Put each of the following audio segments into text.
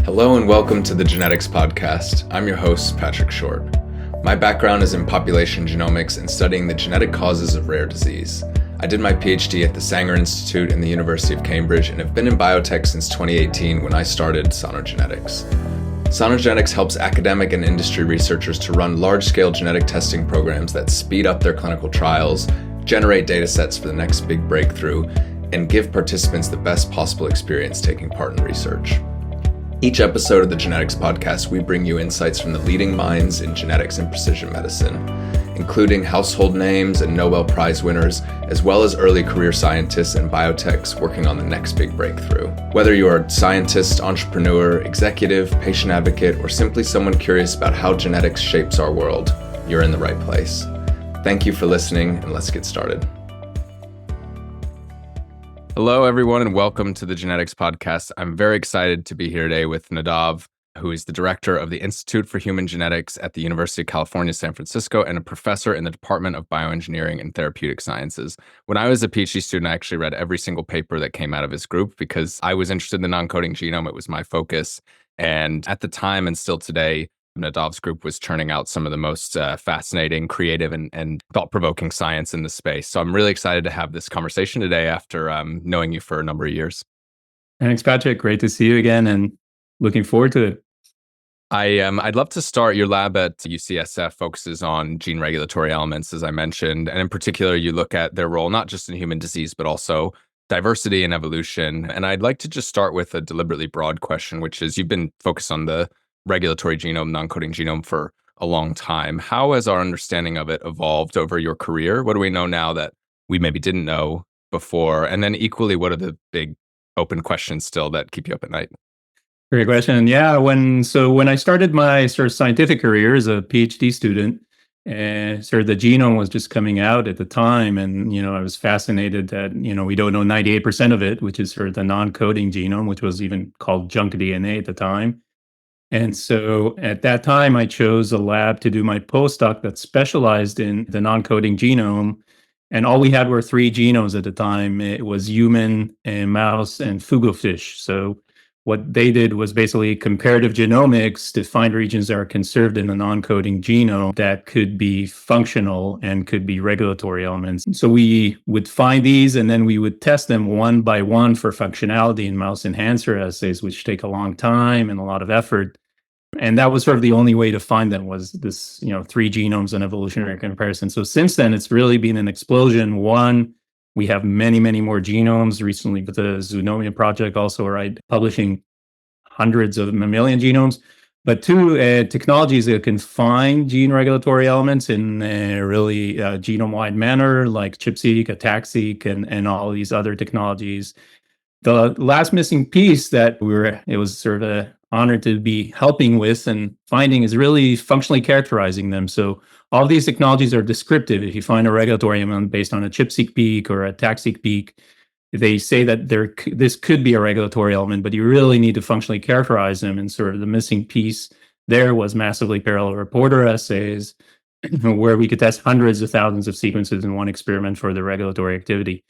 Hello and welcome to the Genetics Podcast. I'm your host, Patrick Short. My background is in population genomics and studying the genetic causes of rare disease. I did my PhD at the Sanger Institute in the University of Cambridge and have been in biotech since 2018 when I started Sonogenetics. Sonogenetics helps academic and industry researchers to run large-scale genetic testing programs that speed up their clinical trials, generate data sets for the next big breakthrough, and give participants the best possible experience taking part in research. Each episode of the Genetics Podcast, we bring you insights from the leading minds in genetics and precision medicine, including household names and Nobel Prize winners, as well as early career scientists and biotechs working on the next big breakthrough. Whether you're a scientist, entrepreneur, executive, patient advocate, or simply someone curious about how genetics shapes our world, you're in the right place. Thank you for listening, and let's get started. Hello, everyone, and welcome to the Genetics Podcast. I'm very excited to be here today with Nadav, who is the director of the Institute for Human Genetics at the University of California, San Francisco, and a professor in the Department of Bioengineering and Therapeutic Sciences. When I was a PhD student, I actually read every single paper that came out of his group because I was interested in the non-coding genome. It was my focus. And at the time and still today, Nadav's group was churning out some of the most fascinating, creative, and thought-provoking science in the space. So I'm really excited to have this conversation today after knowing you for a number of years. Thanks, Patrick. Great to see you again and looking forward to it. I'd love to start. Your lab at UCSF focuses on gene regulatory elements, as I mentioned, and in particular, you look at their role not just in human disease, but also diversity and evolution. And I'd like to just start with a deliberately broad question, which is you've been focused on the regulatory genome, non-coding genome for a long time. How has our understanding of it evolved over your career? What do we know now that we maybe didn't know before? And then equally, what are the big open questions still that keep you up at night? Great question. Yeah, when I started my sort of scientific career as a PhD student, sort of the genome was just coming out at the time, and I was fascinated that we don't know 98% of it, which is sort of the non-coding genome, which was even called junk DNA at the time. And so at that time, I chose a lab to do my postdoc that specialized in the non-coding genome. And all we had were three genomes at the time. It was human, and mouse, and fugufish. So what they did was basically comparative genomics to find regions that are conserved in the non-coding genome that could be functional and could be regulatory elements. So we would find these, and then we would test them one by one for functionality in mouse enhancer assays, which take a long time and a lot of effort. And that was sort of the only way to find them was this, three genomes and evolutionary comparison. So since then, it's really been an explosion. One, we have many, many more genomes. Recently, with the Zoonomia project, also, right, publishing hundreds of a million genomes. But two, technologies that can find gene regulatory elements in a really genome-wide manner, like ChIP-seq, ATAC-seq, and all these other technologies. The last missing piece that it was sort of an honor to be helping with and finding is really functionally characterizing them. So all these technologies are descriptive. If you find a regulatory element based on a ChIP-seq peak or a ATAC-seq peak, they say that this could be a regulatory element, but you really need to functionally characterize them. And sort of the missing piece there was massively parallel reporter assays, where we could test hundreds of thousands of sequences in one experiment for the regulatory activity.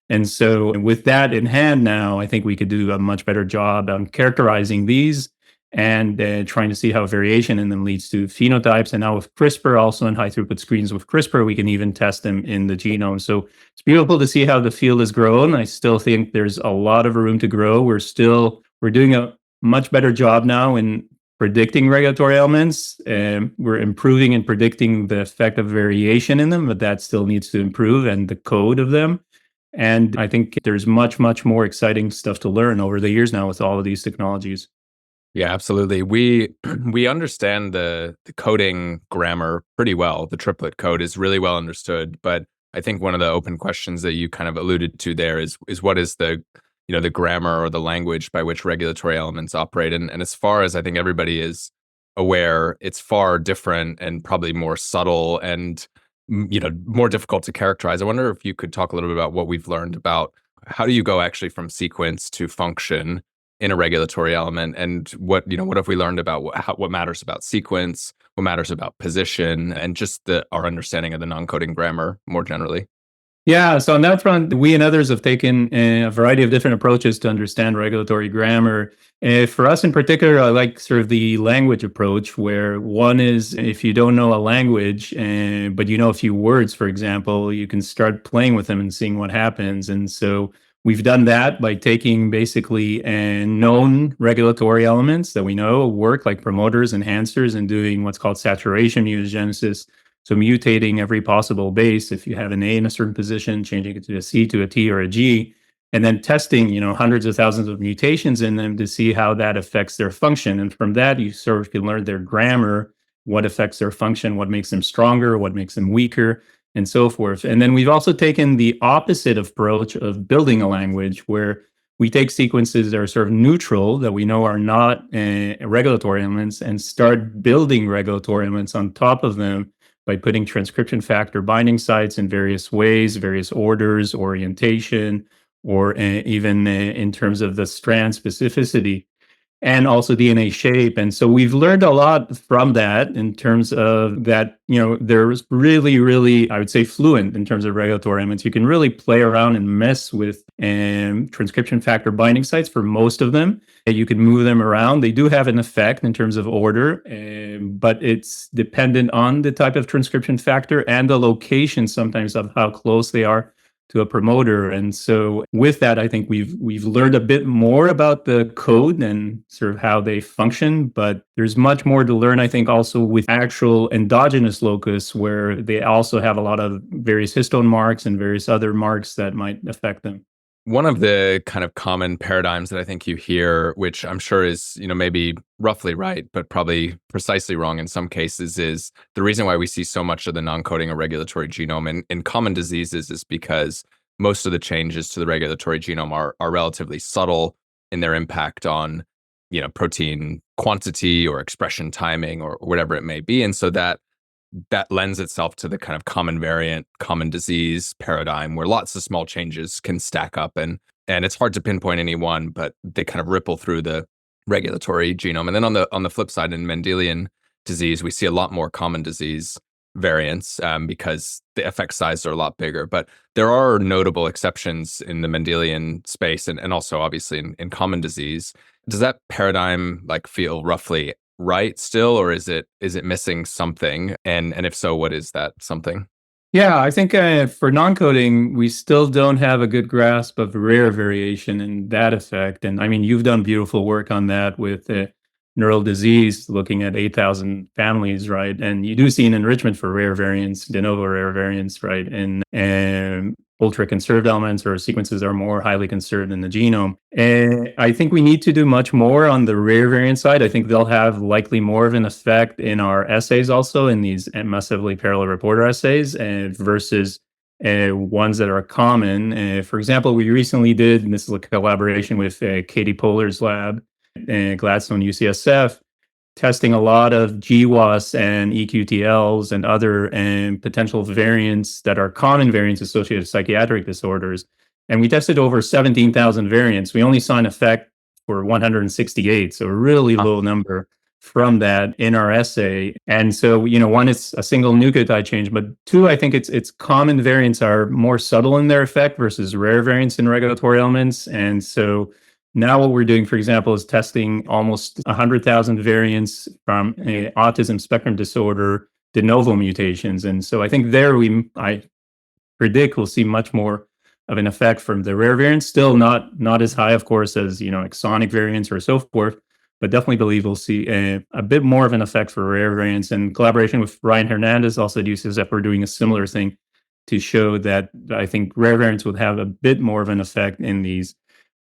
And so with that in hand now, I think we could do a much better job on characterizing these and trying to see how variation in them leads to phenotypes. And now with CRISPR, also in high throughput screens with CRISPR, we can even test them in the genome. So it's beautiful to see how the field has grown. I still think there's a lot of room to grow. We're doing a much better job now in predicting regulatory elements. We're improving in predicting the effect of variation in them, but that still needs to improve, and the code of them. And I think there's much, much more exciting stuff to learn over the years now with all of these technologies. Yeah, absolutely. We understand the coding grammar pretty well. The triplet code is really well understood, but I think one of the open questions that you kind of alluded to there is what is the the grammar or the language by which regulatory elements operate. And as far as I think everybody is aware, it's far different and probably more subtle and more difficult to characterize. I wonder if you could talk a little bit about what we've learned about how do you go actually from sequence to function in a regulatory element, and what have we learned about what matters about sequence, what matters about position, and just our understanding of the non-coding grammar more generally. Yeah, so on that front, we and others have taken a variety of different approaches to understand regulatory grammar. For us in particular, I like sort of the language approach, where one is if you don't know a language, but you know a few words, for example, you can start playing with them and seeing what happens. And so we've done that by taking basically known regulatory elements that we know work, like promoters, enhancers, and doing what's called saturation mutagenesis. So mutating every possible base, if you have an A in a certain position, changing it to a C, to a T, or a G, and then testing, hundreds of thousands of mutations in them to see how that affects their function. And from that, you sort of can learn their grammar, what affects their function, what makes them stronger, what makes them weaker, and so forth. And then we've also taken the opposite approach of building a language, where we take sequences that are sort of neutral, that we know are not regulatory elements, and start building regulatory elements on top of them by putting transcription factor binding sites in various ways, various orders, orientation, or even in terms of the strand specificity, and also DNA shape. And so we've learned a lot from that in terms of that, there's really, really, I would say, fluent in terms of regulatory elements. You can really play around and mess with transcription factor binding sites for most of them. You can move them around. They do have an effect in terms of order, but it's dependent on the type of transcription factor and the location sometimes of how close they are to a promoter. And so with that, I think we've learned a bit more about the code and sort of how they function, but there's much more to learn, I think, also with actual endogenous locus, where they also have a lot of various histone marks and various other marks that might affect them. One of the kind of common paradigms that I think you hear, which I'm sure is, maybe roughly right, but probably precisely wrong in some cases, is the reason why we see so much of the non-coding or regulatory genome in common diseases is because most of the changes to the regulatory genome are relatively subtle in their impact on, protein quantity or expression timing or whatever it may be. And so that lends itself to the kind of common variant, common disease paradigm where lots of small changes can stack up and it's hard to pinpoint any one, but they kind of ripple through the regulatory genome. And then on the flip side, in Mendelian disease, we see a lot more common disease variants because the effect sizes are a lot bigger. But there are notable exceptions in the Mendelian space and also obviously in common disease. Does that paradigm feel roughly right still, or is it missing something? And if so, what is that something? Yeah, I think for non-coding, we still don't have a good grasp of rare variation in that effect. And I mean, you've done beautiful work on that with neural disease, looking at 8,000 families, right? And you do see an enrichment for rare variants, de novo rare variants, right? And ultra-conserved elements or sequences are more highly conserved in the genome. And I think we need to do much more on the rare variant side. I think they'll have likely more of an effect in our assays also, in these massively parallel reporter assays, versus ones that are common. For example, we recently did, and this is a collaboration with Katie Polar's lab, Gladstone UCSF, testing a lot of GWAS and EQTLs and other potential variants that are common variants associated with psychiatric disorders. And we tested over 17,000 variants. We only saw an effect for 168, so a really low number from that in our assay. And so, one, it's a single nucleotide change, but two, I think it's common variants are more subtle in their effect versus rare variants in regulatory elements. And so now what we're doing, for example, is testing almost 100,000 variants from autism spectrum disorder de novo mutations. And so I think I predict we'll see much more of an effect from the rare variants. Still not as high, of course, as exonic variants or so forth, but definitely believe we'll see a bit more of an effect for rare variants. And collaboration with Ryan Hernandez, also at UCSF, we're doing a similar thing to show that I think rare variants would have a bit more of an effect in these.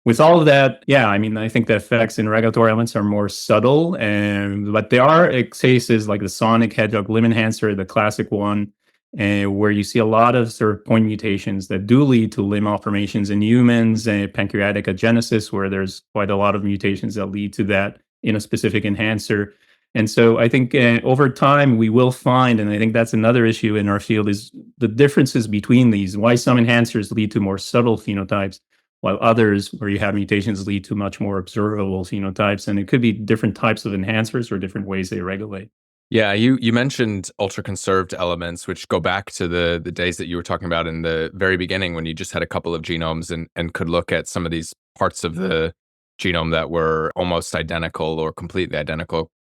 With all of that, yeah, I mean, I think the effects in regulatory elements are more subtle, but there are cases like the sonic hedgehog limb enhancer, the classic one, where you see a lot of sort of point mutations that do lead to limb malformations in humans, pancreatic agenesis, where there's quite a lot of mutations that lead to that in a specific enhancer. And so I think over time we will find, and I think that's another issue in our field, is the differences between these, why some enhancers lead to more subtle phenotypes, while others, where you have mutations, lead to much more observable phenotypes. And it could be different types of enhancers or different ways they regulate. Yeah, you mentioned ultra-conserved elements, which go back to the days that you were talking about in the very beginning when you just had a couple of genomes and could look at some of these parts of the genome that were almost identical or completely identical,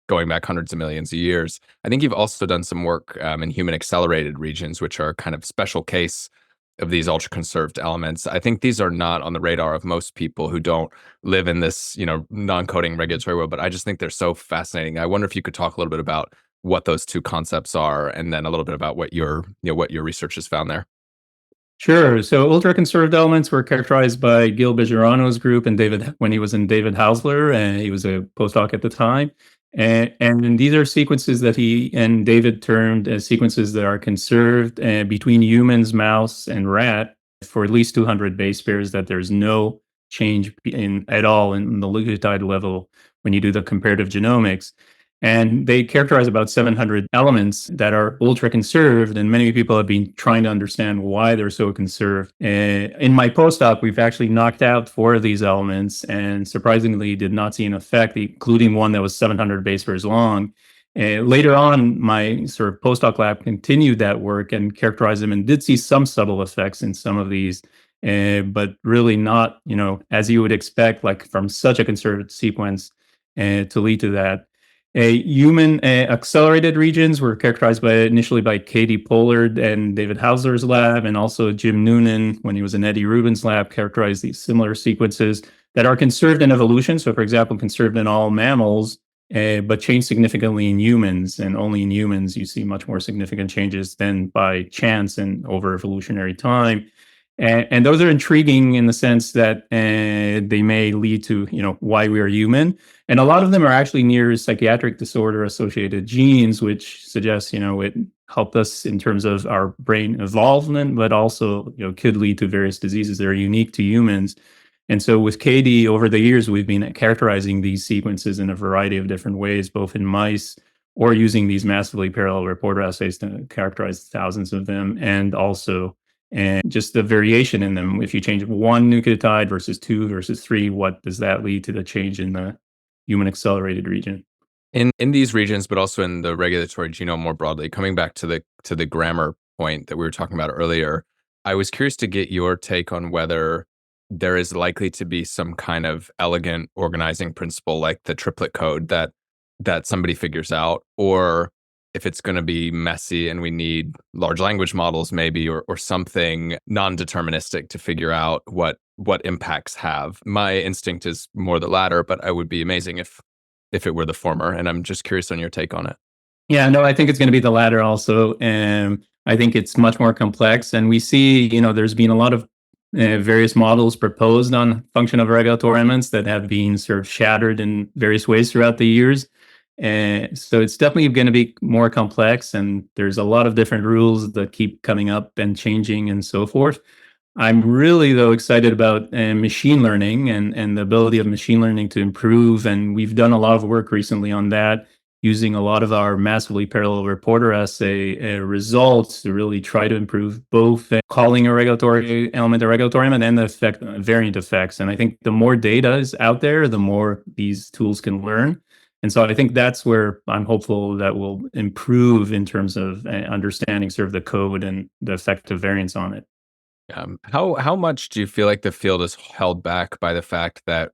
going back hundreds of millions of years. I think you've also done some work in human accelerated regions, which are kind of special case of these ultra-conserved elements. I think these are not on the radar of most people who don't live in this, non-coding regulatory world, but I just think they're so fascinating. I wonder if you could talk a little bit about what those two concepts are, and then a little bit about what your research has found there. Sure. So ultra-conserved elements were characterized by Gil Bejarano's group and David when he was in David Hausler, and he was a postdoc at the time. And these are sequences that he and David termed as sequences that are conserved between humans, mouse, and rat for at least 200 base pairs. That there's no change in at all in the nucleotide level when you do the comparative genomics. And they characterize about 700 elements that are ultra conserved. And many people have been trying to understand why they're so conserved. In my postdoc, we've actually knocked out 4 of these elements and surprisingly did not see an effect, including one that was 700 base pairs long. Later on, my sort of postdoc lab continued that work and characterized them and did see some subtle effects in some of these, but really not, as you would expect, like from such a conserved sequence to lead to that. Human accelerated regions were characterized initially by Katie Pollard and David Hausler's lab, and also Jim Noonan, when he was in Eddie Rubin's lab, characterized these similar sequences that are conserved in evolution. So, for example, conserved in all mammals, but change significantly in humans. And only in humans you see much more significant changes than by chance and over evolutionary time. And those are intriguing in the sense that they may lead to, why we are human. And a lot of them are actually near psychiatric disorder associated genes, which suggests, it helped us in terms of our brain evolvement, but also, could lead to various diseases that are unique to humans. And so with Katie, over the years, we've been characterizing these sequences in a variety of different ways, both in mice or using these massively parallel reporter assays to characterize thousands of them, and also and just the variation in them. If you change one nucleotide versus 2 versus 3, what does that lead to the change in the human accelerated region? In these regions, but also in the regulatory genome more broadly, coming back to the grammar point that we were talking about earlier, I was curious to get your take on whether there is likely to be some kind of elegant organizing principle like the triplet code that somebody figures out, or if it's going to be messy and we need large language models maybe, or something non-deterministic to figure out what impacts have. My instinct is more the latter, but I would be amazing if it were the former. And I'm just curious on your take on it. Yeah, no, I think it's going to be the latter also. I think it's much more complex. And we see, there's been a lot of various models proposed on function of regulatory elements that have been sort of shattered in various ways throughout the years. So it's definitely going to be more complex. And there's a lot of different rules that keep coming up and changing and so forth. I'm really, though, excited about machine learning and the ability of machine learning to improve. And we've done a lot of work recently on that, using a lot of our massively parallel reporter assay results to really try to improve both calling a regulatory element and the variant effects. And I think the more data is out there, the more these tools can learn. And so I think that's where I'm hopeful that will improve in terms of understanding sort of the code and the effect of variants on it. How much do you feel like the field is held back by the fact that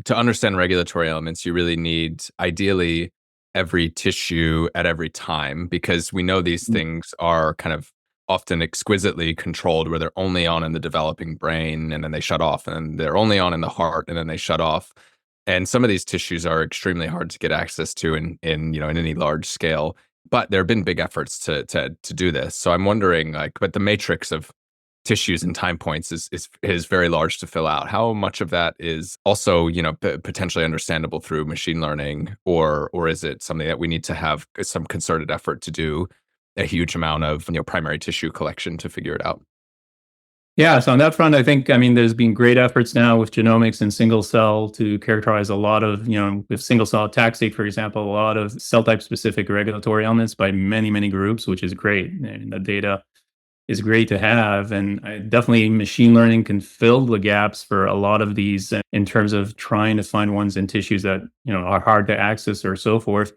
to understand regulatory elements, you really need ideally every tissue at every time, because we know these things are kind of often exquisitely controlled where they're only on in the developing brain and then they shut off, and they're only on in the heart and then they shut off. And some of these tissues are extremely hard to get access to in any large scale. But there have been big efforts to do this. So I'm wondering, but the matrix of tissues and time points is very large to fill out. How much of that is also, potentially understandable through machine learning, or is it something that we need to have some concerted effort to do a huge amount of primary tissue collection to figure it out? Yeah, so on that front, there's been great efforts now with genomics and single cell to characterize a lot of, with single cell taxate, for example, a lot of cell type specific regulatory elements by many, many groups, which is great. And the data is great to have. And definitely machine learning can fill the gaps for a lot of these in terms of trying to find ones in tissues that, are hard to access or so forth.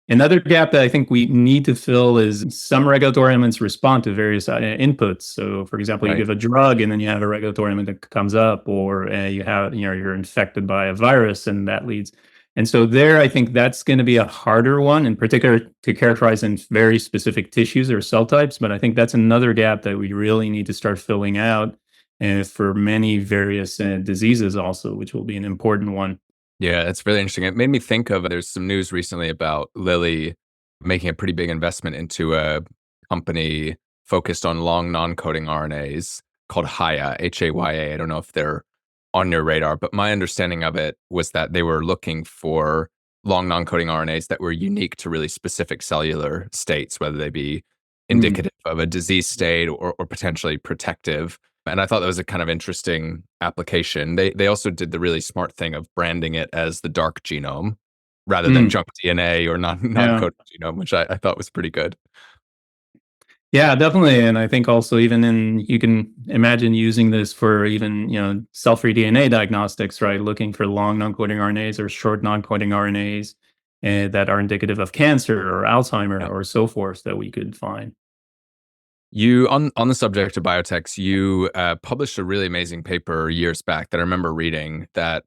Another gap that I think we need to fill is some regulatory elements respond to various inputs. So, for example, you Right. give a drug and then you have a regulatory element that comes up, or you have, you're infected by a virus and that leads. And so there, I think that's going to be a harder one, in particular to characterize in very specific tissues or cell types. But I think that's another gap that we really need to start filling out for many various diseases also, which will be an important one. Yeah, it's really interesting. It made me think of there's some news recently about Lilly making a pretty big investment into a company focused on long non-coding RNAs called Haya, Haya. I don't know if they're on your radar, but my understanding of it was that they were looking for long non-coding RNAs that were unique to really specific cellular states, whether they be Mm. indicative of a disease state or potentially protective. And I thought that was a kind of interesting application. They also did the really smart thing of branding it as the dark genome rather than Mm. junk DNA or Yeah. non-coded genome, which I thought was pretty good. Yeah, definitely. And I think also even you can imagine using this for even, cell-free DNA diagnostics, right? Looking for long non-coding RNAs or short non-coding RNAs that are indicative of cancer or Alzheimer Yeah. or so forth that we could find. You on the subject of biotechs, you published a really amazing paper years back that I remember reading that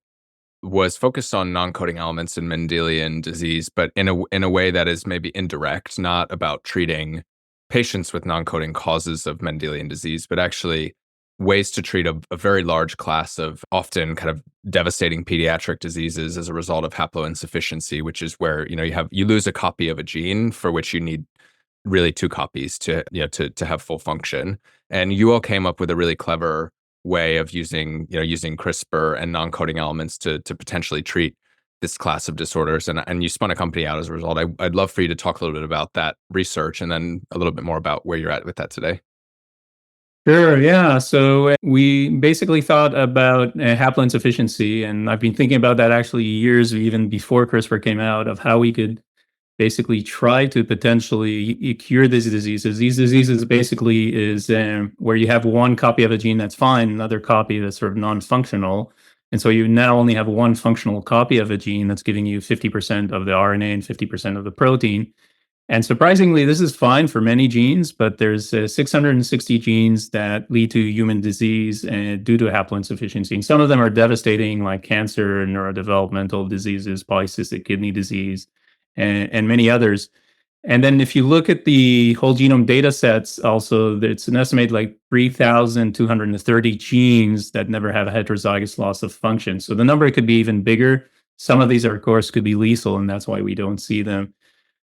was focused on non-coding elements in Mendelian disease, but in a way that is maybe indirect, not about treating patients with non-coding causes of Mendelian disease, but actually ways to treat a very large class of often kind of devastating pediatric diseases as a result of haploinsufficiency, which is where you lose a copy of a gene for which you need really two copies to to have full function. And you all came up with a really clever way of using CRISPR and non-coding elements to potentially treat this class of disorders, and you spun a company out as a result. I'd love for you to talk a little bit about that research and then a little bit more about where you're at with that today. Sure, yeah. So we basically thought about haploinsufficiency, and I've been thinking about that actually years, even before CRISPR came out, of how we could basically try to potentially cure these diseases. These diseases basically is where you have one copy of a gene that's fine, another copy that's sort of non-functional. And so you now only have one functional copy of a gene that's giving you 50% of the RNA and 50% of the protein. And surprisingly, this is fine for many genes, but there's 660 genes that lead to human disease due to haploinsufficiency. And some of them are devastating, like cancer, neurodevelopmental diseases, polycystic kidney disease, and many others. And then if you look at the whole genome data sets, also, it's an estimated like 3,230 genes that never have a heterozygous loss of function. So the number could be even bigger. Some of these, are, of course, could be lethal, and that's why we don't see them.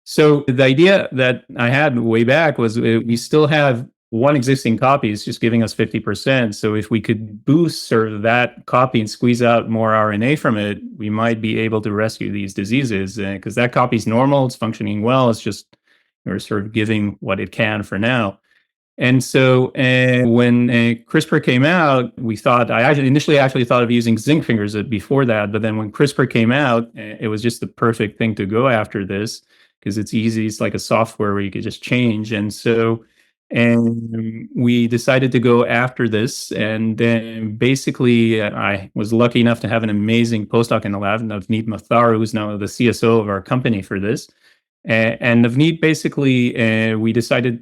So the idea that I had way back was we still have one existing copy, is just giving us 50%. So if we could boost sort of that copy and squeeze out more RNA from it, we might be able to rescue these diseases, because that copy is normal, it's functioning well, it's just we're sort of giving what it can for now. And so when CRISPR came out, we thought, initially actually thought of using zinc fingers before that. But then when CRISPR came out, it was just the perfect thing to go after this, because it's easy. It's like a software where you could just change. And so we decided to go after this. And then basically, I was lucky enough to have an amazing postdoc in the lab, Navneet Mathar, who's now the CSO of our company for this. And Navneet, basically, we decided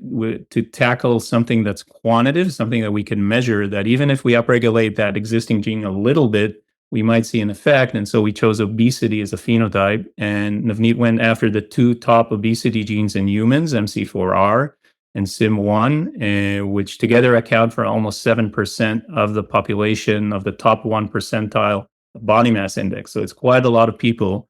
to tackle something that's quantitative, something that we can measure, that even if we upregulate that existing gene a little bit, we might see an effect. And so we chose obesity as a phenotype. And Navneet went after the two top obesity genes in humans, MC4R and SIM1, which together account for almost 7% of the population of the top 1 percentile body mass index. So it's quite a lot of people.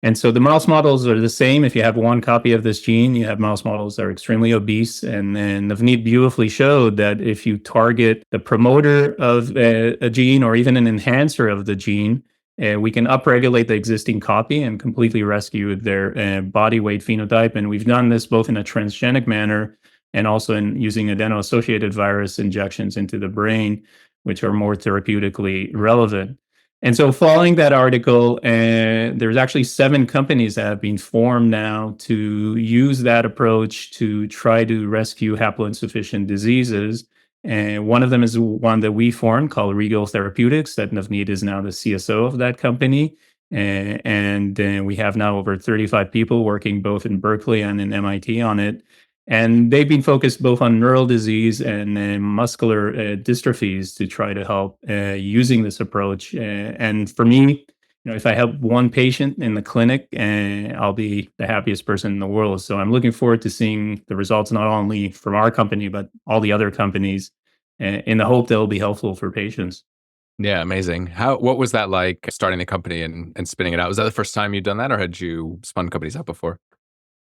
And so the mouse models are the same. If you have one copy of this gene, you have mouse models that are extremely obese. And then Navneet beautifully showed that if you target the promoter of a gene or even an enhancer of the gene, we can upregulate the existing copy and completely rescue their body weight phenotype. And we've done this both in a transgenic manner and also in using adeno-associated virus injections into the brain, which are more therapeutically relevant. And so following that article, there's actually 7 companies that have been formed now to use that approach to try to rescue haploinsufficient diseases. And one of them is one that we formed called Regal Therapeutics, that Navneet is now the CSO of that company. And we have now over 35 people working both in Berkeley and in MIT on it. And they've been focused both on neural disease and muscular dystrophies to try to help using this approach. And for me, if I help one patient in the clinic, I'll be the happiest person in the world. So I'm looking forward to seeing the results, not only from our company, but all the other companies, in the hope they'll be helpful for patients. Yeah, amazing. What was that like starting the company and spinning it out? Was that the first time you'd done that, or had you spun companies out before?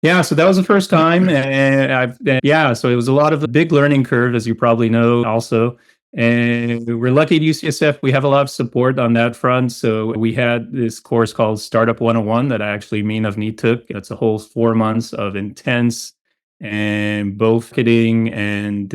Yeah, so that was the first time. So it was a lot of a big learning curve, as you probably know, also. And we're lucky at UCSF, we have a lot of support on that front. So we had this course called Startup 101 that actually me and Navneet took. It's a whole 4 months of intense and both marketing and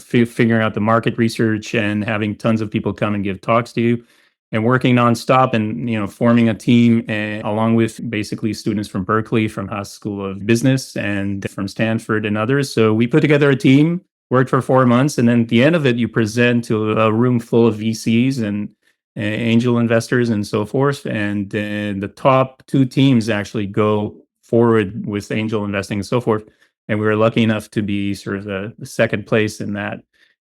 figuring out the market research and having tons of people come and give talks to you and working nonstop and forming a team along with basically students from Berkeley, from Haas School of Business, and from Stanford and others. So we put together a team, worked for 4 months, and then at the end of it, you present to a room full of VCs and angel investors and so forth. And the top two teams actually go forward with angel investing and so forth. And we were lucky enough to be sort of the second place in that,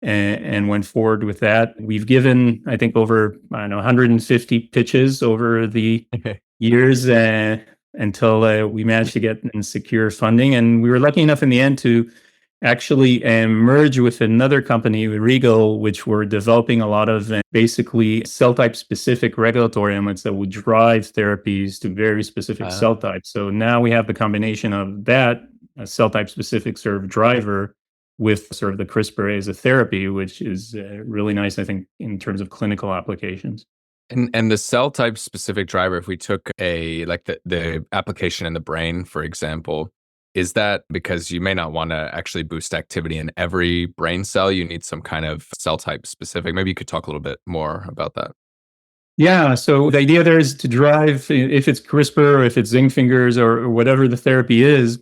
and went forward with that. We've given, I think, over 150 pitches over the years until we managed to get and secure funding. And we were lucky enough in the end to actually merge with another company, Regal, which were developing a lot of basically cell type specific regulatory elements that would drive therapies to very specific cell types. So now we have the combination of that, a cell type specific sort of driver, with sort of the CRISPR A as a therapy, which is really nice, I think, in terms of clinical applications. And the cell type specific driver, if we took the application in the brain, for example, is that because you may not want to actually boost activity in every brain cell? You need some kind of cell type specific. Maybe you could talk a little bit more about that. Yeah, so the idea there is to drive, if it's CRISPR or if it's zinc fingers or whatever the therapy is,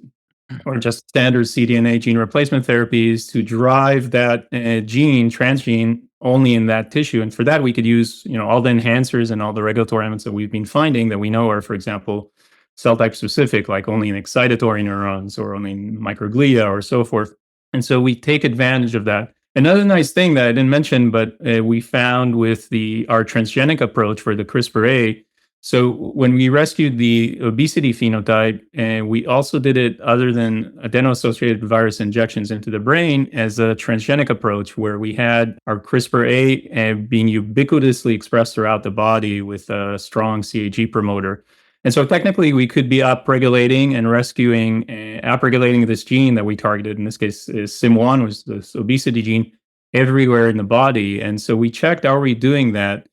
or just standard cDNA gene replacement therapies, to drive that transgene only in that tissue. And for that, we could use all the enhancers and all the regulatory elements that we've been finding that we know are, for example, cell type specific, like only in excitatory neurons or only in microglia or so forth. And so we take advantage of that. Another nice thing that I didn't mention, but we found with our transgenic approach for the CRISPR A. So when we rescued the obesity phenotype, and we also did it other than adeno-associated virus injections into the brain as a transgenic approach, where we had our CRISPR A being ubiquitously expressed throughout the body with a strong CAG promoter. And so technically we could be upregulating and rescuing, upregulating this gene that we targeted. In this case, SIM1 was this obesity gene everywhere in the body. And so we checked, are we doing that?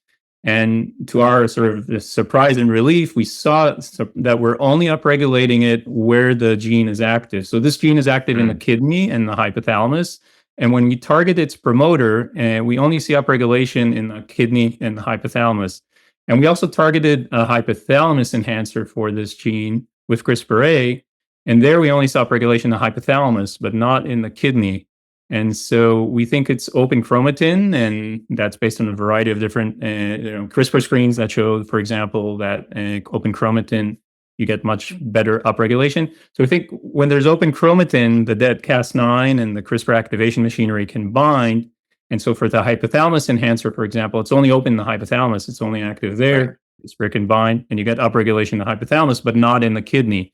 And to our sort of surprise and relief, we saw that we're only upregulating it where the gene is active. So this gene is active in the kidney and the hypothalamus. And when we target its promoter, we only see upregulation in the kidney and the hypothalamus. And we also targeted a hypothalamus enhancer for this gene with CRISPR A. And there we only saw upregulation in the hypothalamus, but not in the kidney. And so we think it's open chromatin, and that's based on a variety of different CRISPR screens that show, for example, that open chromatin, you get much better upregulation. So we think when there's open chromatin, the dead Cas9 and the CRISPR activation machinery can bind. And so for the hypothalamus enhancer, for example, it's only open in the hypothalamus. It's only active there. CRISPR can bind, and you get upregulation in the hypothalamus, but not in the kidney.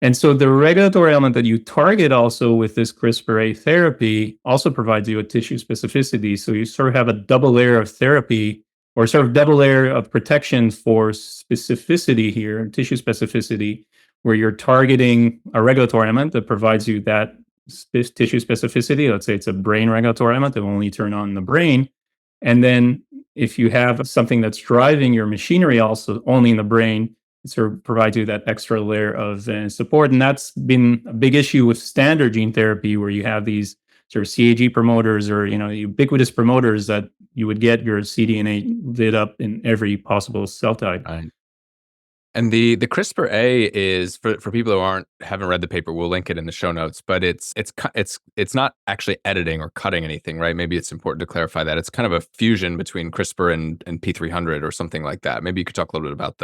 And so the regulatory element that you target also with this CRISPR A therapy also provides you a tissue specificity. So you sort of have a double layer of therapy, or sort of double layer of protection for specificity here, tissue specificity, where you're targeting a regulatory element that provides you that tissue specificity. Let's say it's a brain regulatory element that will only turn on the brain. And then if you have something that's driving your machinery also only in the brain, sort of provides you that extra layer of support. And that's been a big issue with standard gene therapy, where you have these sort of CAG promoters or ubiquitous promoters that you would get your cDNA lit up in every possible cell type. Right. And the CRISPR A is for people who haven't read the paper. We'll link it in the show notes. But it's not actually editing or cutting anything, right? Maybe it's important to clarify that it's kind of a fusion between CRISPR and P300 or something like that. Maybe you could talk a little bit about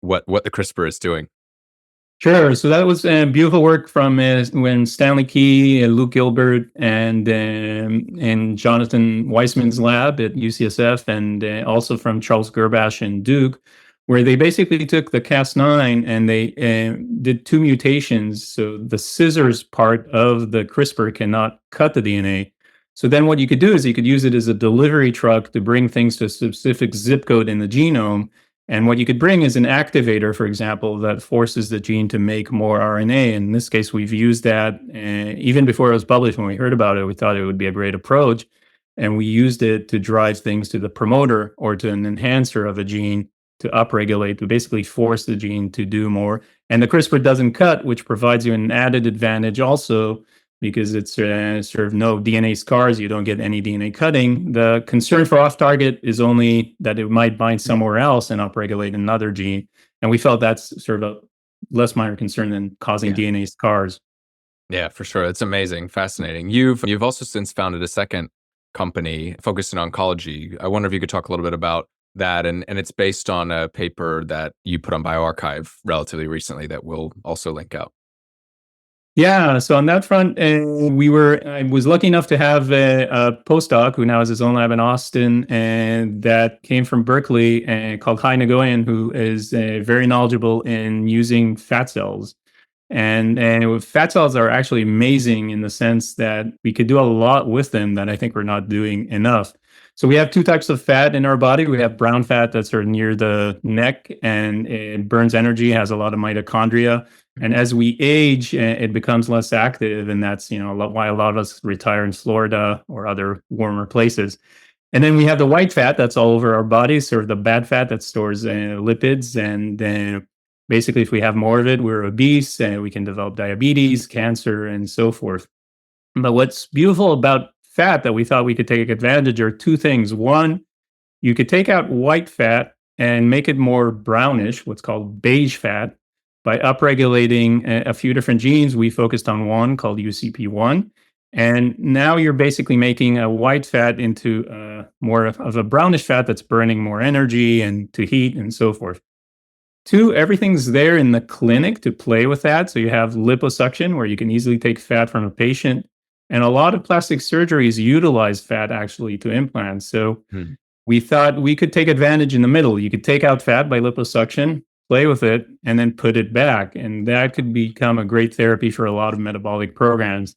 what the CRISPR is doing. Sure. So that was beautiful work from when Stanley Key, Luke Gilbert, and Jonathan Weissman's lab at UCSF, and also from Charles Gerbash and Duke, where they basically took the Cas9 and they did two mutations. So the scissors part of the CRISPR cannot cut the DNA. So then what you could do is you could use it as a delivery truck to bring things to a specific zip code in the genome. And what you could bring is an activator, for example, that forces the gene to make more RNA. In this case, we've used that even before it was published. When we heard about it, we thought it would be a great approach. And we used it to drive things to the promoter or to an enhancer of a gene to upregulate, to basically force the gene to do more. And the CRISPR doesn't cut, which provides you an added advantage also, because it's sort of no DNA scars. You don't get any DNA cutting. The concern for off-target is only that it might bind somewhere else and upregulate another gene. And we felt that's sort of a less minor concern than causing DNA scars. Yeah, for sure. It's amazing, fascinating. You've also since founded a second company focused in oncology. I wonder if you could talk a little bit about that. And it's based on a paper that you put on bioRxiv relatively recently that we'll also link out. Yeah, so on that front, I was lucky enough to have a postdoc who now has his own lab in Austin, and that came from Berkeley, called Hai Nguyen, who is very knowledgeable in using fat cells. And fat cells are actually amazing in the sense that we could do a lot with them that I think we're not doing enough. So we have two types of fat in our body. We have brown fat that's sort of near the neck, and it burns energy, has a lot of mitochondria. And as we age, it becomes less active, and that's why a lot of us retire in Florida or other warmer places. And then we have the white fat that's all over our bodies, sort of the bad fat that stores lipids. And basically, if we have more of it, we're obese, and we can develop diabetes, cancer, and so forth. But what's beautiful about fat that we thought we could take advantage are two things. One, you could take out white fat and make it more brownish, what's called beige fat, by upregulating a few different genes. We focused on one called UCP1. And now you're basically making a white fat into more of a brownish fat that's burning more energy and to heat and so forth. Two, everything's there in the clinic to play with that. So you have liposuction, where you can easily take fat from a patient. And a lot of plastic surgeries utilize fat actually to implant. So we thought we could take advantage in the middle. You could take out fat by liposuction, play with it, and then put it back. And that could become a great therapy for a lot of metabolic programs.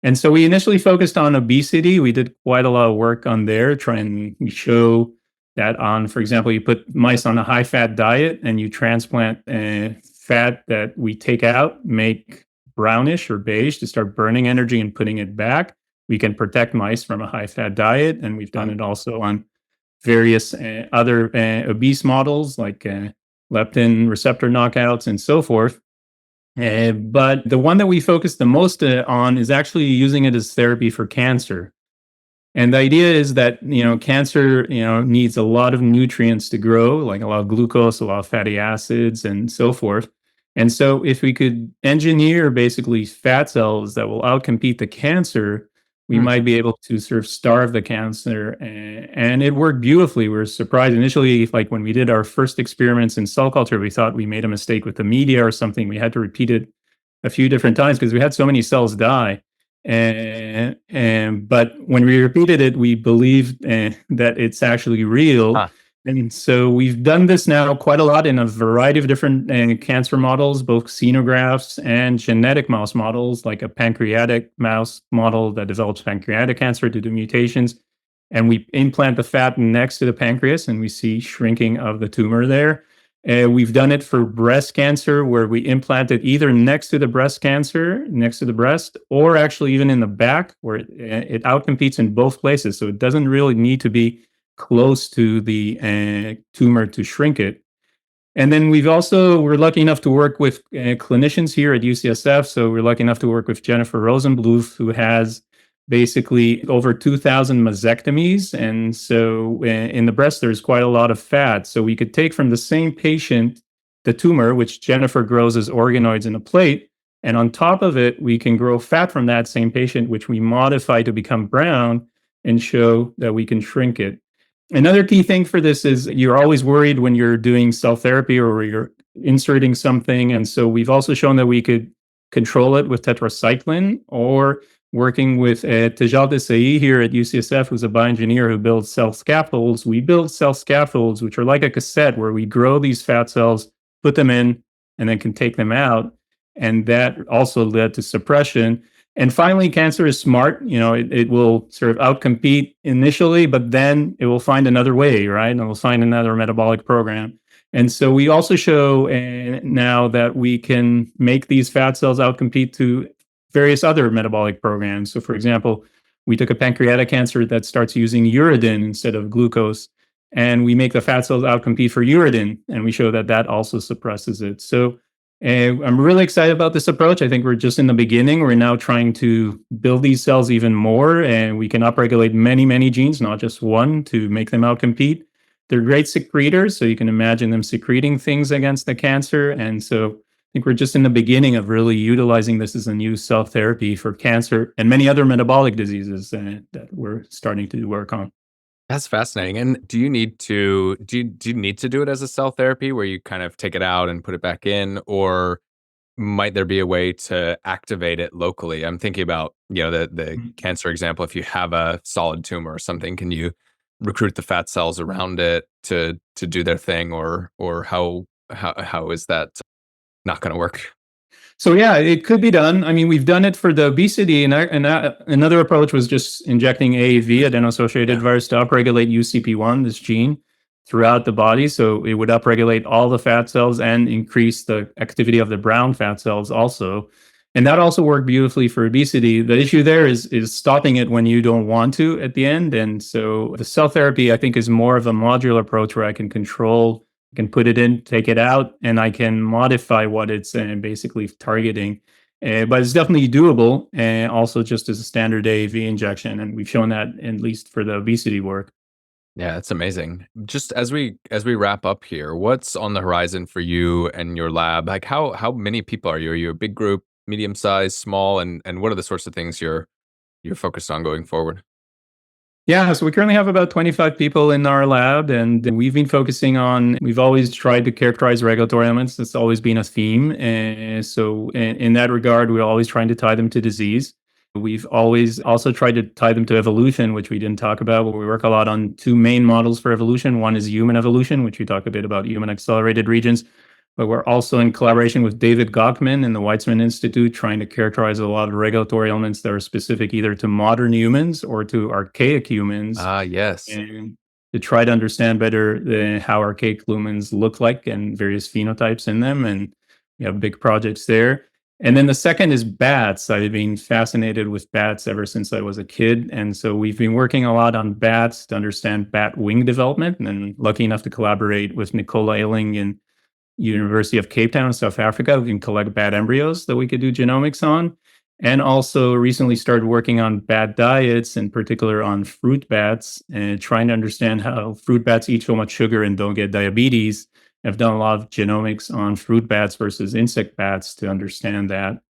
And so we initially focused on obesity. We did quite a lot of work on there, trying to show that on, for example, you put mice on a high-fat diet and you transplant fat that we take out, make brownish or beige to start burning energy and putting it back. We can protect mice from a high-fat diet. And we've done it also on various other obese models like leptin receptor knockouts and so forth. But the one that we focus the most on is actually using it as therapy for cancer. And the idea is that, cancer, needs a lot of nutrients to grow, like a lot of glucose, a lot of fatty acids, and so forth. And so if we could engineer basically fat cells that will outcompete the cancer, we might be able to sort of starve the cancer. And it worked beautifully. We were surprised initially, like when we did our first experiments in cell culture, we thought we made a mistake with the media or something. We had to repeat it a few different times because we had so many cells die. But when we repeated it, we believed that it's actually real. And so we've done this now quite a lot in a variety of different cancer models, both xenografts and genetic mouse models, like a pancreatic mouse model that develops pancreatic cancer due to mutations. And we implant the fat next to the pancreas, and we see shrinking of the tumor there. We've done it for breast cancer, where we implant it either next to the breast cancer, next to the breast, or actually even in the back, where it outcompetes in both places. So it doesn't really need to be close to the tumor to shrink it. And then we're lucky enough to work with clinicians here at UCSF. So we're lucky enough to work with Jennifer Rosenbluth, who has basically over 2,000 mastectomies. And so in the breast, there's quite a lot of fat. So we could take from the same patient the tumor, which Jennifer grows as organoids in a plate. And on top of it, we can grow fat from that same patient, which we modify to become brown and show that we can shrink it. Another key thing for this is you're always worried when you're doing cell therapy or you're inserting something. And so we've also shown that we could control it with tetracycline, or working with Tejal Desai here at UCSF, who's a bioengineer who builds cell scaffolds. We build cell scaffolds, which are like a cassette where we grow these fat cells, put them in, and then can take them out. And that also led to suppression. And finally, cancer is smart. It will sort of outcompete initially, but then it will find another way, right? And it will find another metabolic program. And so we also show now that we can make these fat cells outcompete to various other metabolic programs. So, for example, we took a pancreatic cancer that starts using uridine instead of glucose, and we make the fat cells outcompete for uridine, and we show that that also suppresses it. So I'm really excited about this approach. I think we're just in the beginning. We're now trying to build these cells even more, and we can upregulate many, many genes, not just one, to make them outcompete. They're great secretors, so you can imagine them secreting things against the cancer. And so I think we're just in the beginning of really utilizing this as a new cell therapy for cancer and many other metabolic diseases that we're starting to work on. That's fascinating. And do you need to do it as a cell therapy where you kind of take it out and put it back in, or might there be a way to activate it locally? I'm thinking about, the cancer example. If you have a solid tumor or something, can you recruit the fat cells around it to do their thing, or how is that not going to work? So yeah, it could be done. I mean, we've done it for the obesity, and another approach was just injecting AAV, adeno-associated virus, to upregulate UCP1, this gene, throughout the body. So it would upregulate all the fat cells and increase the activity of the brown fat cells also. And that also worked beautifully for obesity. The issue there is stopping it when you don't want to at the end. And so the cell therapy, I think, is more of a modular approach where I can control, can put it in, take it out, and I can modify what it's basically targeting. But it's definitely doable, also just as a standard AAV injection. And we've shown that at least for the obesity work. Yeah, that's amazing. Just as we wrap up here, what's on the horizon for you and your lab? Like how many people are you? Are you a big group, medium size, small, and what are the sorts of things you're focused on going forward? Yeah, so we currently have about 25 people in our lab, and we've been focusing on, we've always tried to characterize regulatory elements. That's always been a theme. So in that regard, we're always trying to tie them to disease. We've always also tried to tie them to evolution, which we didn't talk about, but we work a lot on two main models for evolution. One is human evolution, which we talk a bit about, human accelerated regions. But we're also in collaboration with David Gockman in the Weizmann Institute, trying to characterize a lot of regulatory elements that are specific either to modern humans or to archaic humans. Ah, yes. And to try to understand better how archaic humans look like and various phenotypes in them. And we have big projects there. And then the second is bats. I've been fascinated with bats ever since I was a kid. And so we've been working a lot on bats to understand bat wing development. And then lucky enough to collaborate with Nicola Ayling in University of Cape Town in South Africa. We can collect bat embryos that we could do genomics on. And also recently started working on bat diets, in particular on fruit bats, and trying to understand how fruit bats eat so much sugar and don't get diabetes. I've done a lot of genomics on fruit bats versus insect bats to understand that.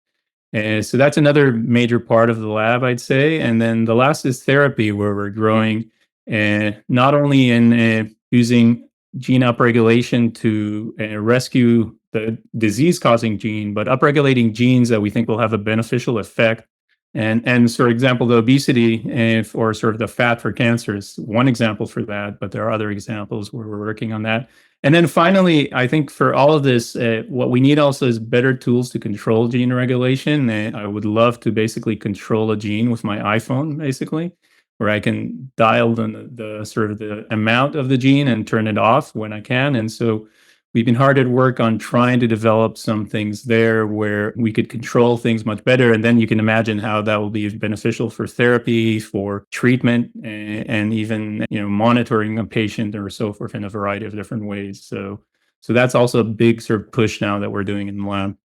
So that's another major part of the lab, I'd say. And then the last is therapy, where we're growing not only in using gene upregulation to rescue the disease-causing gene, but upregulating genes that we think will have a beneficial effect. And for example, the obesity or sort of the fat for cancer is one example for that, but there are other examples where we're working on that. And then finally, I think for all of this, what we need also is better tools to control gene regulation. I would love to basically control a gene with my iPhone, basically, where I can dial the sort of the amount of the gene and turn it off when I can. And so we've been hard at work on trying to develop some things there where we could control things much better. And then you can imagine how that will be beneficial for therapy, for treatment, and even monitoring a patient or so forth in a variety of different ways. So that's also a big sort of push now that we're doing in the lab.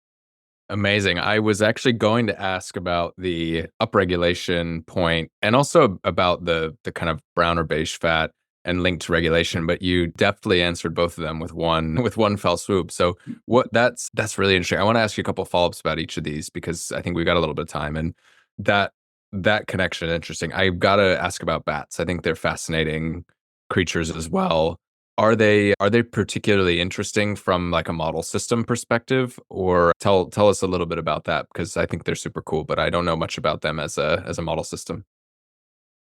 Amazing. I was actually going to ask about the upregulation point and also about the kind of brown or beige fat and linked to regulation, but you definitely answered both of them with one fell swoop. So that's really interesting. I want to ask you a couple follow-ups about each of these because I think we've got a little bit of time, and that connection is interesting. I've got to ask about bats. I think they're fascinating creatures as well. Are they particularly interesting from like a model system perspective? Or tell us a little bit about that, because I think they're super cool, but I don't know much about them as a model system.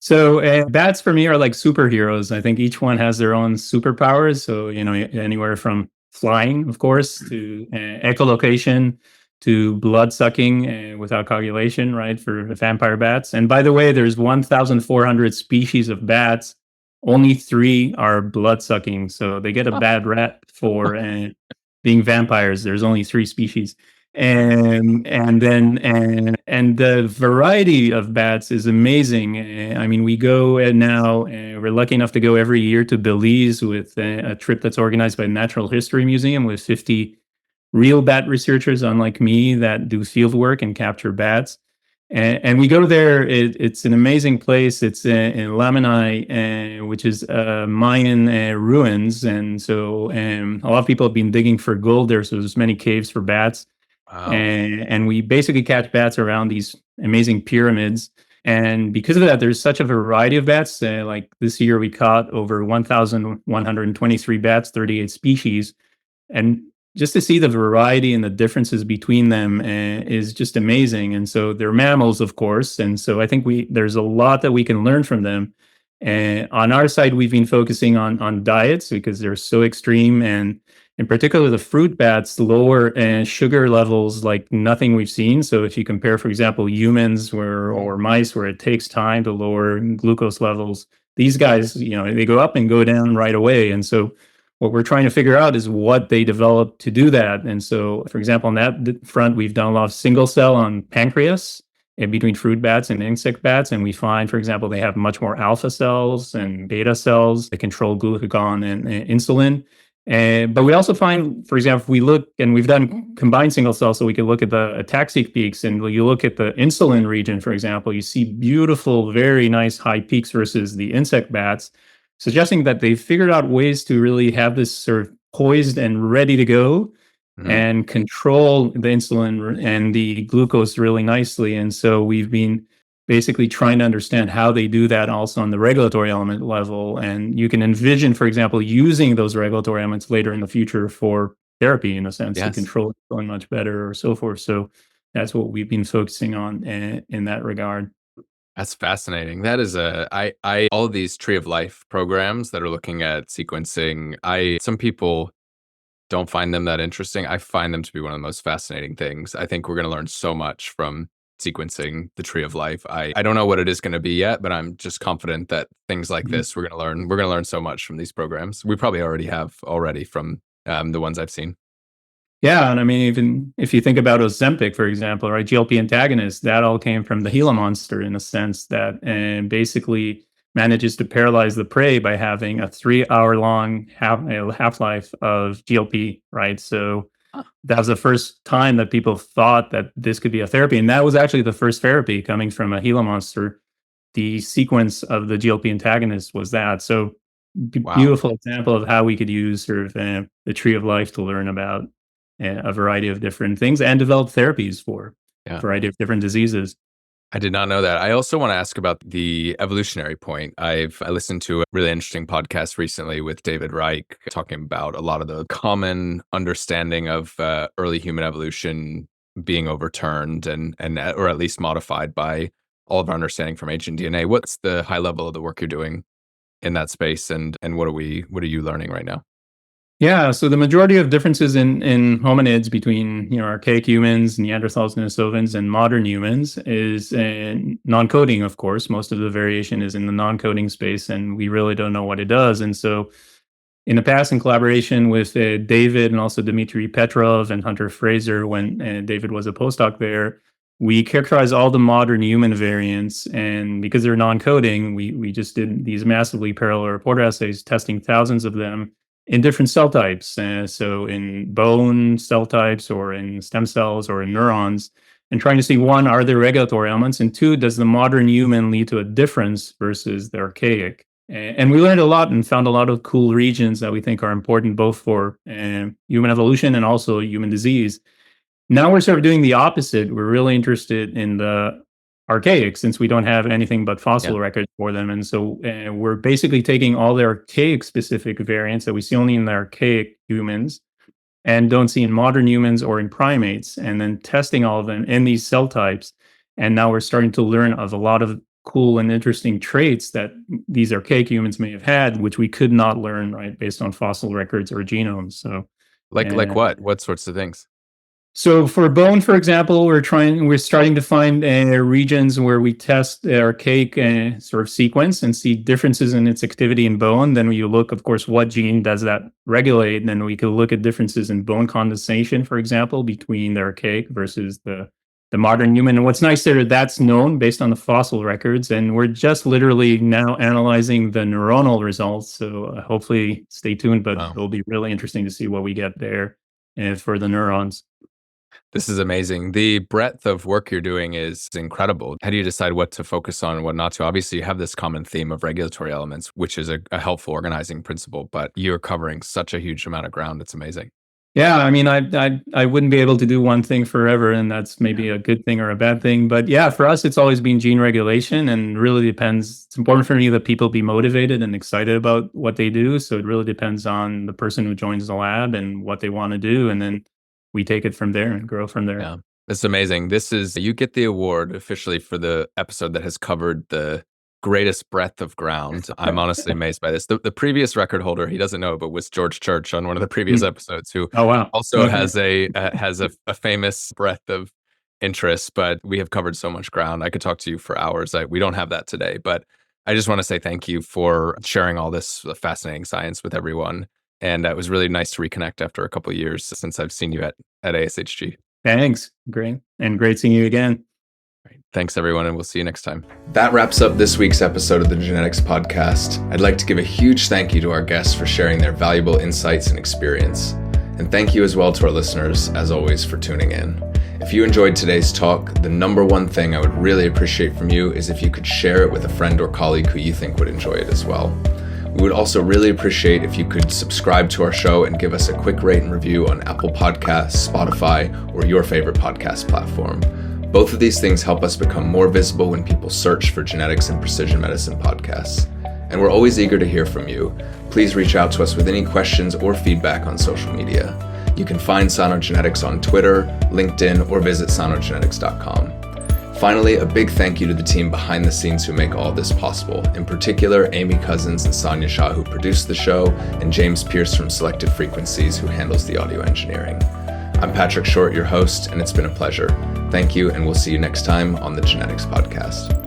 So bats for me are like superheroes. I think each one has their own superpowers. So, anywhere from flying, of course, to echolocation, to blood sucking without coagulation, right, for vampire bats. And by the way, there's 1,400 species of bats. Only three are blood sucking. So they get a bad rap for being vampires. There's only three species. And the variety of bats is amazing. I mean, we go now. We're lucky enough to go every year to Belize with a trip that's organized by the Natural History Museum with 50 real bat researchers, unlike me, that do field work and capture bats. And we go there. It's an amazing place. It's in Lamanai, which is Mayan ruins, and so a lot of people have been digging for gold there. So there's many caves for bats. Wow. And we basically catch bats around these amazing pyramids. And because of that, there's such a variety of bats. Like this year, we caught over 1,123 bats, 38 species. And just to see the variety and the differences between them is just amazing. And so they're mammals, of course. And so I think there's a lot that we can learn from them. On our side, we've been focusing on diets because they're so extreme, and in particular, the fruit bats lower sugar levels like nothing we've seen. So if you compare, for example, humans or mice, where it takes time to lower glucose levels, these guys, they go up and go down right away. And so what we're trying to figure out is what they developed to do that. And so, for example, on that front, we've done a lot of single cell on pancreas between fruit bats and insect bats. And we find, for example, they have much more alpha cells and beta cells that control glucagon and insulin. But we also find, for example, if we look, and we've done combined single cell, so we can look at the ataxic peaks, and you look at the insulin region, for example, you see beautiful, very nice high peaks versus the insect bats, suggesting that they figured out ways to really have this sort of poised and ready to go and control the insulin and the glucose really nicely. And so we've been basically trying to understand how they do that also on the regulatory element level. And you can envision, for example, using those regulatory elements later in the future for therapy, in a sense, to control insulin much better or so forth. So that's what we've been focusing on in that regard. That's fascinating. That is all of these tree of life programs that are looking at sequencing. Some people don't find them that interesting. I find them to be one of the most fascinating things. I think we're going to learn so much from sequencing the tree of life. I don't know what it is going to be yet, but I'm just confident that things like this, we're going to learn so much from these programs. We probably already have from the ones I've seen. Yeah, and I mean, even if you think about Ozempic, for example, right, GLP antagonists, that all came from the Gila monster, in a sense, that basically manages to paralyze the prey by having a 3-hour long half-life of GLP, right? So that was the first time that people thought that this could be a therapy. And that was actually the first therapy coming from a Gila monster. The sequence of the GLP antagonist was that. So beautiful example of how we could use sort of the tree of life to learn about a variety of different things and develop therapies for a variety of different diseases. I did not know that. I also want to ask about the evolutionary point. I listened to a really interesting podcast recently with David Reich talking about a lot of the common understanding of early human evolution being overturned and or at least modified by all of our understanding from ancient DNA. What's the high level of the work you're doing in that space, and what are you learning right now? Yeah, so the majority of differences in hominids between archaic humans, Neanderthals, Denisovans, and modern humans is non-coding. Of course, most of the variation is in the non-coding space, and we really don't know what it does. And so, in the past, in collaboration with David and also Dmitry Petrov and Hunter Fraser, when David was a postdoc there, we characterized all the modern human variants, and because they're non-coding, we just did these massively parallel reporter assays, testing thousands of them in different cell types. So in bone cell types, or in stem cells, or in neurons, and trying to see, one, are there regulatory elements? And two, does the modern human lead to a difference versus the archaic? And we learned a lot and found a lot of cool regions that we think are important both for human evolution and also human disease. Now we're sort of doing the opposite. We're really interested in the archaic, since we don't have anything but fossil records for them. And so we're basically taking all the archaic specific variants that we see only in the archaic humans and don't see in modern humans or in primates, and then testing all of them in these cell types. And now we're starting to learn of a lot of cool and interesting traits that these archaic humans may have had, which we could not learn, right, based on fossil records or genomes. So like what sorts of things? So for bone, for example, we're starting to find regions where we test the archaic sort of sequence and see differences in its activity in bone. Then we look, of course, what gene does that regulate. And then we could look at differences in bone condensation, for example, between the archaic versus the modern human. And what's nice there, that's known based on the fossil records. And we're just literally now analyzing the neuronal results. So hopefully stay tuned, but it'll be really interesting to see what we get there for the neurons. This is amazing. The breadth of work you're doing is incredible. How do you decide what to focus on and what not to? Obviously, you have this common theme of regulatory elements, which is a helpful organizing principle, but you're covering such a huge amount of ground. It's amazing. Yeah, I mean, I wouldn't be able to do one thing forever, and that's maybe a good thing or a bad thing. But yeah, for us, it's always been gene regulation, and really depends. It's important for me that people be motivated and excited about what they do. So it really depends on the person who joins the lab and what they want to do, and then we take it from there and grow from there. Yeah, it's amazing. You get the award officially for the episode that has covered the greatest breadth of ground. I'm honestly amazed by this. The previous record holder, he doesn't know, but was George Church on one of the previous episodes, who also has a famous breadth of interest. But we have covered so much ground. I could talk to you for hours. We don't have that today, but I just want to say thank you for sharing all this fascinating science with everyone. And it was really nice to reconnect after a couple of years since I've seen you at ASHG. Thanks. Great. And great seeing you again. Right. Thanks, everyone, and we'll see you next time. That wraps up this week's episode of the Genetics Podcast. I'd like to give a huge thank you to our guests for sharing their valuable insights and experience. And thank you as well to our listeners, as always, for tuning in. If you enjoyed today's talk, the number one thing I would really appreciate from you is if you could share it with a friend or colleague who you think would enjoy it as well. We would also really appreciate if you could subscribe to our show and give us a quick rate and review on Apple Podcasts, Spotify, or your favorite podcast platform. Both of these things help us become more visible when people search for genetics and precision medicine podcasts. And we're always eager to hear from you. Please reach out to us with any questions or feedback on social media. You can find Cynogenetics on Twitter, LinkedIn, or visit cynogenetics.com. Finally, a big thank you to the team behind the scenes who make all this possible. In particular, Amy Cousins and Sonia Shah, who produced the show, and James Pierce from Selective Frequencies, who handles the audio engineering. I'm Patrick Short, your host, and it's been a pleasure. Thank you, and we'll see you next time on the Genetics Podcast.